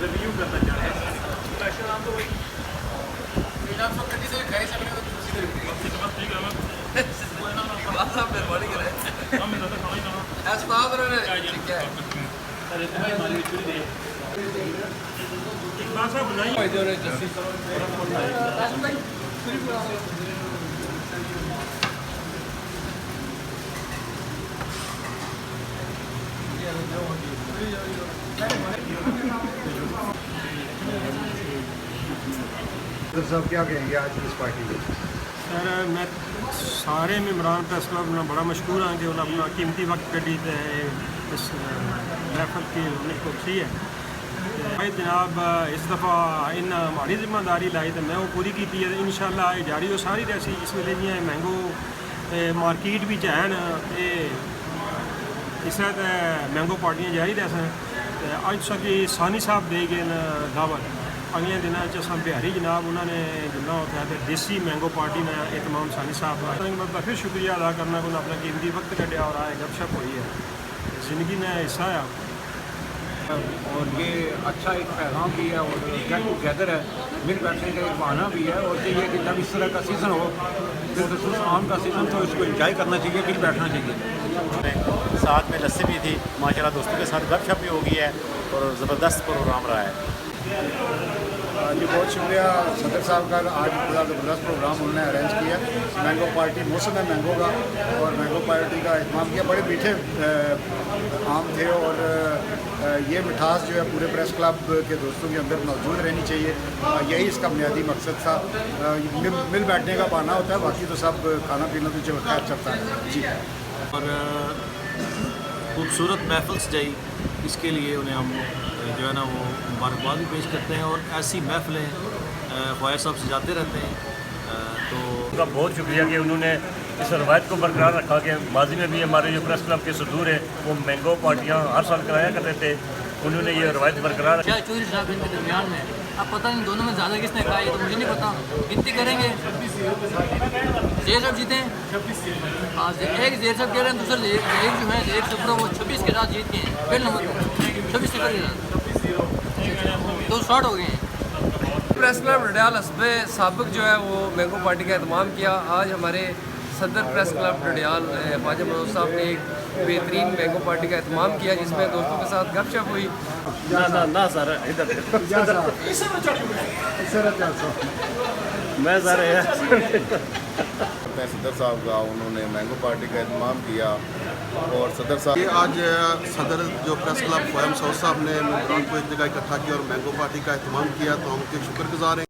Review करना चाह रहे हैं। तो सब क्या कहेंगे आज की इस पार्टी में? सर मैं सारे मेम्बरान प्रेस क्लब ने बड़ा मशहूर हाँ कि उन्हें अपना कीमती वक्त कड़ी ते इस महफल की उन्हें कोशी है भाई जनाब इस दफ़ा इन हमारी जिम्मेदारी लाई तो मैं वो पूरी की है इंशाल्लाह जारी वो सारी रहसी इस वे जियां मैंगो मार्केट भी है न इस तरह मैंगो पार्टियां जारी रह अज सकी सानी साहब दे गए न दावत अगले दिनों असा बिहारी जनाब उन्होंने जिन्ना होता है देसी मैंगो पार्टी ने एहतमाम सानी साहब का फिर शुक्रिया अदा करना को अपना कीमती वक्त कटिया और आए गपशप हुई है ज़िंदगी ने हिस्सा है और ये अच्छा एक पैगाम भी है और गेट टुगेदर है, मिल बैठने का एक बहाना भी है और ये कि जब इस तरह का सीज़न हो बिलखसूस आम का सीज़न तो इसको इंजॉय करना चाहिए, मिल बैठना चाहिए। साथ में लस्सी भी थी माशाल्लाह, दोस्तों के साथ गपशप भी हो गई है और ज़बरदस्त प्रोग्राम रहा है। जी बहुत शुक्रिया सदर साहब का, आज बड़ा ज़बरदस्त प्रोग्राम उन्होंने अरेंज किया। मैंगो पार्टी मौसम है मैंगो का और मैंगो पार्टी का एहतमाम किया। बड़े मीठे आम थे और ये मिठास जो है पूरे प्रेस क्लब के दोस्तों के अंदर मौजूद रहनी चाहिए, यही इसका बुनियादी मकसद था। मिल बैठने का बहाना होता है, बाकी तो सब खाना पीना तो जो खैर चलता है जी। और खूबसूरत महफिल सजाई, इसके लिए उन्हें हम जो है ना वो मुबारकबाद भी पेश करते हैं और ऐसी महफिलें ख्वाजा साहब सजाते रहते हैं। तो उनका बहुत शुक्रिया कि उन्होंने इस रवायत को बरकरार रखा कि माजी में भी हमारे जो प्रेस क्लब के सदूर है वो मैंगो पार्टियाँ हर साल कराया करते थे, उन्होंने ये रवायत बरकरार क्या चौधरी साहब इनके दरमियान में अब पता नहीं दोनों में ज़्यादा किसने कहा, ये तो मुझे नहीं पता। गिनती करेंगे, जेर साहब जीते हैं। हाँ एक जेर साहब कह रहे हैं, दूसरा एक जो है एक सुपर वो 26 के साथ जीत गए हैं, पहले नंबर 26 के साथ तो स्टार्ट हो गए हैं। प्रेस क्लब डडियाल हस्बे साबिक जो है वो मैंगो पार्टी का एहतमाम किया। आज हमारे सदर प्रेस क्लब डडियाल ख्वाजा मनोज साहब ने एक बेहतरीन मैंगो पार्टी का एहतमाम किया जिसमें दोस्तों के साथ गपशप हुई। ना सर इधर मैं सर सदर साहब का उन्होंने मैंगो पार्टी का एहतमाम किया और सदर साहब ये आज सदर जो प्रेस क्लब ख्वाजा मनोज साहब ने मेम्बरान को एक जगह इकट्ठा किया और मैंगो पार्टी का एहतमाम किया, तो हम उनके शुक्रगुजार हैं।